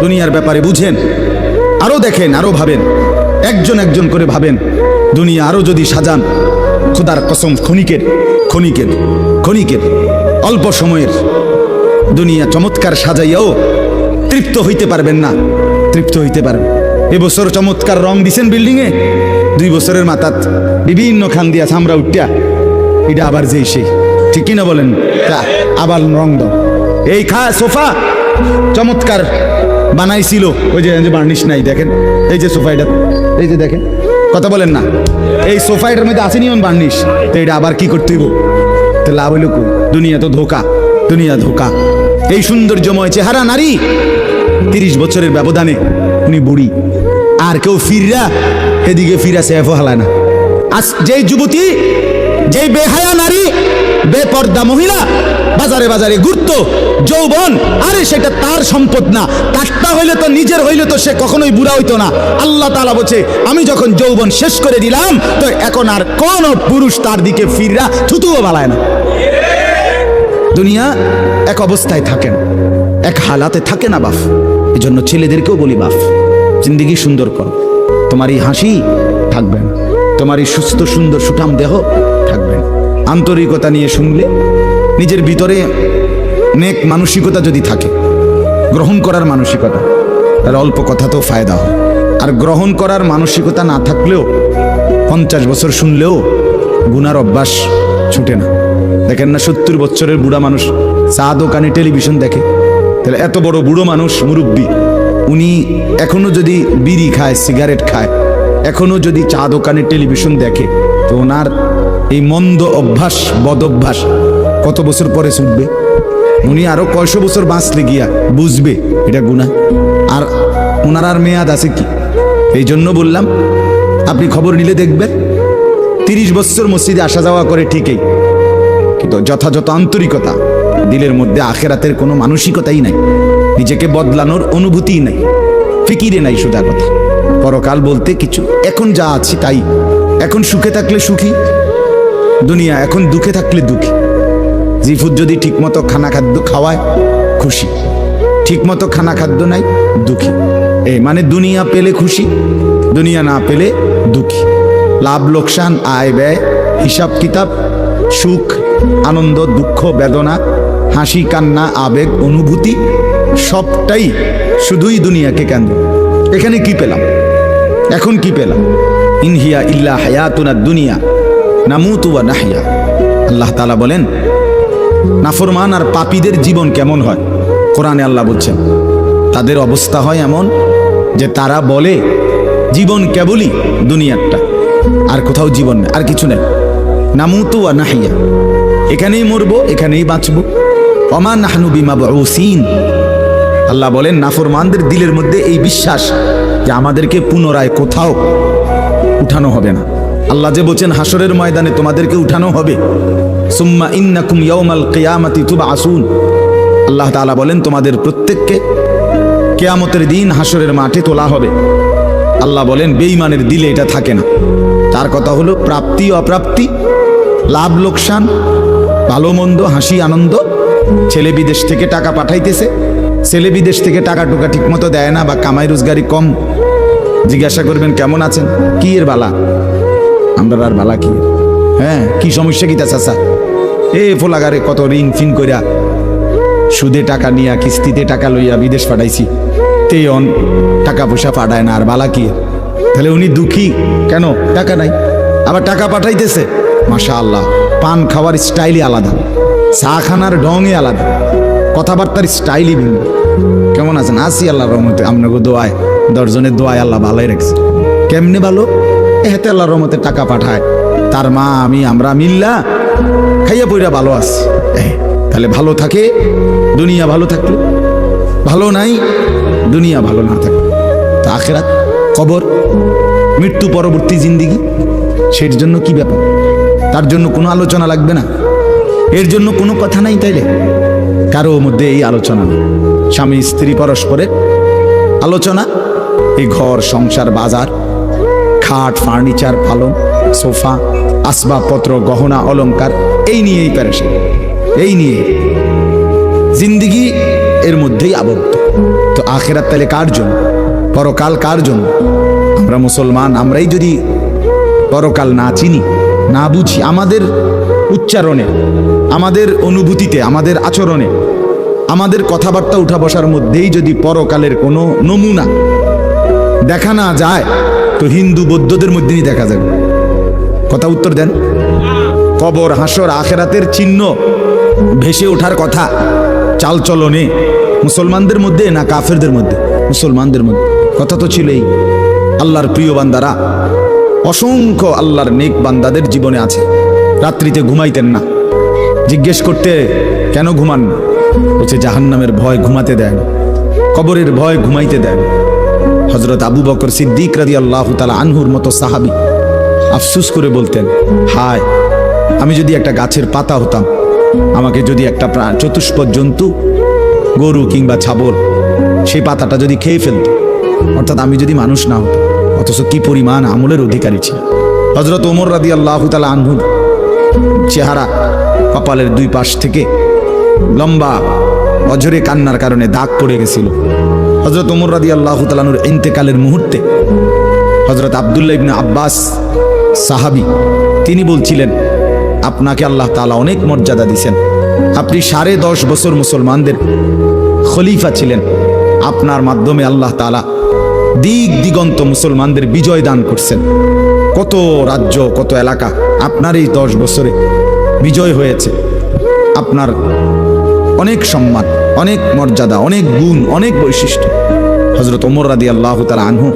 দুনিয়ার ব্যাপারে বুঝেন, আরো দেখেন, আরো ভাবেন, একজন একজন করে ভাবেন। দুনিয়া আরো যদি সাজান, খোদার কসম ক্ষণিকের ক্ষণিকের ক্ষণিকের অল্প সময়ের দুনিয়া চমৎকার সাজাইয়াও তৃপ্ত হইতে পারবেন না, তৃপ্ত হইতে পারবেন। এবছর চমৎকার রং দিছেন বিল্ডিংয়ে, 2 বছরের মাথাত বিভিন্ন খান দিয়া চামড়া উঠিয়া এটা আবার যেই সেই, ঠিক কিনা বলেন? আবার রং দাও। এই সোফা চমৎকার বানাইছিল, ওই যে বার্নিশ নাই, দেখেন এই যে সোফা, এটা এই যে দেখেন, কথা বলেন না, এই সোফা এটার মধ্যে আসেনি বার্নিশ, তো এটা আবার কি করতে হইব? তো লাভ হইল কই? দুনিয়া তো ধোকা, দুনিয়া ধোকা। এই সৌন্দর্যময় চেহারা নারী 30 বছরের ব্যবধানে উনি বুড়ি, আর কেউ ফিররা এদিকে ফিরা সেফ হালায় না। আজ যেই যুবতী, যেই বেহায়া নারী, বেপর্দা মহিলা বাজারে বাজারে ঘুরতো, যৌবন, আরে সেটা তার সম্পদ না, তারটা হইলে তো নিজের হইলে তো সে কখনোই বুড়া হইতো না। আল্লাহ তাআলা বলছে, আমি যখন যৌবন শেষ করে দিলাম, তো এখন আর কোন পুরুষ তার দিকে ফিররা থুতুও বালায় না। দুনিয়া এক অবস্থায় থাকে না, এক হালাতে থাকে না বাপ। এই জন্য ছেলেদেরকেও বলি, বাপ জিন্দিগি সুন্দর করো। তোমার এই হাসি থাকবে না, তোমার এই সুস্থ সুন্দর সুঠাম দেহ থাকবে না। আন্তরিকতা নিয়ে শুনলে, নিজের ভিতরে নেক মানসিকতা যদি থাকে, গ্রহণ করার মানসিকতা, তার অল্প কথাতেও ফায়দা হয়। আর গ্রহণ করার মানসিকতা না থাকলেও 50 বছর শুনলেও গুনার অভ্যাস ছুটে না। দেখেন না 70 বছরের বুড়া মানুষ চা দোকানে টেলিভিশন দেখে, তাহলে এত বড় বুড়ো মানুষ, মুরব্বী, উনি এখনো যদি বিড়ি খায়, সিগারেট খায়, এখনো যদি চা দোকানে টেলিভিশন দেখে, তো ওনার এই মন্দ অভ্যাস, বদ অভ্যাস কত বছর পরে ছুটবে? উনি আরো কয়শো বছর বাঁচলে গিয়া বুঝবে এটা গুনাহ। আর ওনার আর মেয়াদ আছে কি? এই জন্য বললাম, আপনি খবর নিলে দেখবেন 30 বছর মসজিদে আসা যাওয়া করে ঠিকই, কিন্তু যথাযথ আন্তরিকতা দিলের মধ্যে, আখেরাতের কোনো মানসিকতাই নাই, নিজেকে বদলানোর অনুভূতিই নাই, ফিকিরে নাই সোজা কথা। পরকাল বলতে কিছু, এখন যা আছি তাই, এখন সুখে থাকলে সুখী দুনিয়া, এখন দুঃখে থাকলে দুঃখী। জিফুদ যদি ঠিকমতো খানা খাদ্য খাওয়ায় খুশি, ঠিকমতো খানা খাদ্য নাই দুঃখী। এই মানে দুনিয়া পেলে খুশি, দুনিয়া না পেলে দুঃখী। লাভ লোকসান, আয় ব্যয়, হিসাব কিতাব, সুখ আনন্দ, দুঃখ বেদনা, হাসি কান্না, আবেগ অনুভূতি, সবটাই শুধুই দুনিয়াকে কেন্দ্র। এখানে কি পেলাম, এখন কি পেলাম? ইনহিয়া ইল্লা হায়াতুনা দুনিয়া নামুতু ওয়া নাহইয়া। আল্লাহ তাআলা বলেন, নাফরমান আর পাপীদের জীবন কেমন হয়? কোরআনে আল্লাহ বলছেন, তাদের অবস্থা হয় এমন যে তারা বলে জীবন কেবলই দুনিয়ারটা, আর কোথাও জীবন নেই, আর কিছু নেই। নামুতু ওয়া নাহইয়া, এখানেই মরবো, এখানেই বাঁচবো। ওমা নাহনু বিমাবউসিন। আল্লাহ বলেন, নাফরমানদের দিলের মধ্যে এই বিশ্বাস যে আমাদেরকে পুনরায় কোথাও উঠানো হবে না। আল্লাহ যে বলছেন হাসরের ময়দানে তোমাদেরকে উঠানো হবে, সুম্মা ইন্নাকুম ইয়াউমাল কিয়ামাতি তুবআসুন। আল্লাহ তাআলা বলেন, তোমাদের প্রত্যেককে কিয়ামতের দিন হাসরের মাঠে তোলা হবে। আল্লাহ বলেন, বেঈমানের দিলে এটা থাকে না। তার কথা হলো প্রাপ্তি অপ্রাপ্তি, লাভ লোকসান, ভালো মন্দ, হাসি আনন্দ। ছেলে বিদেশ থেকে টাকা পাঠাইতেছে, ছেলে বিদেশ থেকে টাকা টুকা ঠিক মতো দেয় না, বা কামাই রোজগারি কম, জিজ্ঞাসা করবেন কেমন আছেন, কি এর বালা? আমরা আর বালা কি? হ্যাঁ, কি সমস্যা কি তা চাচা? এ ফোলাগারে কত ঋণ ফিন কইরা সুদে টাকা নিয়া, কিস্তিতে টাকা লইয়া বিদেশ পাঠাইছি, তেয়ন টাকা পয়সা পাঠায় না, আর বালা কি? তাহলে উনি দুঃখী কেন? টাকা নাই, আবার টাকা পাঠাইতেছে। মাশাআল্লাহ, পান খাওয়ার স্টাইলই আলাদা, চা খানার ঢংই আলাদা, কথাবার্তার স্টাইলই ভিন্ন। কেমন আছেন? আসি আল্লাহর রহমতে, আপনাকে দোয়ায়, 10 জনের দোয়ায় আল্লাহ ভালোই রাখছে। কেমনে ভালো? এতে আল্লাহর রহমতে টাকা পাঠায়, তার মা আমি আমরা মিল্লা খাইয়া পইরা ভালো আছি। তাহলে ভালো থাকে, দুনিয়া ভালো থাকলো, ভালো নাই দুনিয়া ভালো না থাকলো, তা আখিরাত, কবর, মৃত্যু পরবর্তী জিন্দিগি, সের জন্য কি ব্যাপার? তার জন্য কোনো আলোচনা লাগবে না, এর জন্য কোনো কথা নাই। তাইলে কারো মধ্যে এই আলোচনা নেই, স্বামী স্ত্রী পরস্পরের আলোচনা, এই ঘর সংসার বাজার, খাট ফার্নিচার পালন, সোফা, আসবাবপত্র, গহনা অলংকার, এই নিয়েই পেরেশান, এই নিয়ে জিন্দিগি এর মধ্যেই আবদ্ধ। তো আখেরাত তাহলে কার জন্য? পরকাল কার জন্য? আমরা মুসলমান, আমরাই যদি পরকাল না চিনি, না বুঝি, আমাদের উচ্চারণে, আমাদের অনুভূতিতে, আমাদের আচরণে, আমাদের কথাবার্তা উঠা বসার মধ্যেই যদি পরকালের কোনো নমুনা দেখা না যায়, তো হিন্দু বৌদ্ধদের মধ্যেই দেখা যাবে। কথা উত্তর দেন। কবর, হাসর, আখেরাতের চিহ্ন ভেসে ওঠার কথা চালচলনে মুসলমানদের মধ্যে না কাফেরদের মধ্যে? মুসলমানদের মধ্যে। কথা তো ছিলই। আল্লাহর প্রিয় বান্দারা, অসংখ্য আল্লাহর নেক বান্দাদের জীবনে আছে রাত্রিতে ঘুমাইতেন না। জিজ্ঞেস করতে, কেন ঘুমান না? বলছে জাহান্নামের ভয় ঘুমাতে দেয় না, কবরের ভয় ঘুমাইতে দেয় না। হযরত আবু বকর সিদ্দিক রাদিয়াল্লাহু তাআলা আনহুর মতো সাহাবী আফসোস করে বলতেন, হায়, আমি যদি একটা গাছের পাতা হতাম, আমাকে যদি একটা চতুষ্পদ জন্তু, গরু কিংবা ছাগল, সেই পাতাটা যদি খেয়ে ফেলত, অর্থাৎ আমি যদি মানুষ না হতাম। অথচ কি পরিমাণ আমলের অধিকারী ছিল। হযরত ওমর রাদিয়াল্লাহু তাআলা আনহুর চেহারা, কপালের দুই পাশ থেকে লম্বা অঝরে কান্নার কারণে দাগ পড়ে গেছিল। হযরত ওমর রাদিয়াল্লাহু তাআলা আনহুর ইন্তেকালের মুহূর্তে হযরত আব্দুল্লাহ ইবনে আব্বাস সাহাবী, তিনি বলছিলেন, আপনাকে আল্লাহ তাআলা অনেক মর্যাদা দিয়েছেন, আপনি 10.5 বছর মুসলমানদের খলিফা ছিলেন, আপনার মাধ্যমে আল্লাহ তাআলা দিক দিগন্ত মুসলমানদের বিজয় দান করছেন। কত রাজ্য, কত এলাকা আপনার এই 10 বছরে বিজয় হয়েছে। আপনার অনেক সম্মান, অনেক মর্যাদা, অনেক গুণ, অনেক বৈশিষ্ট্য। হযরত ওমর রাদিয়াল্লাহু তাআলা আনহু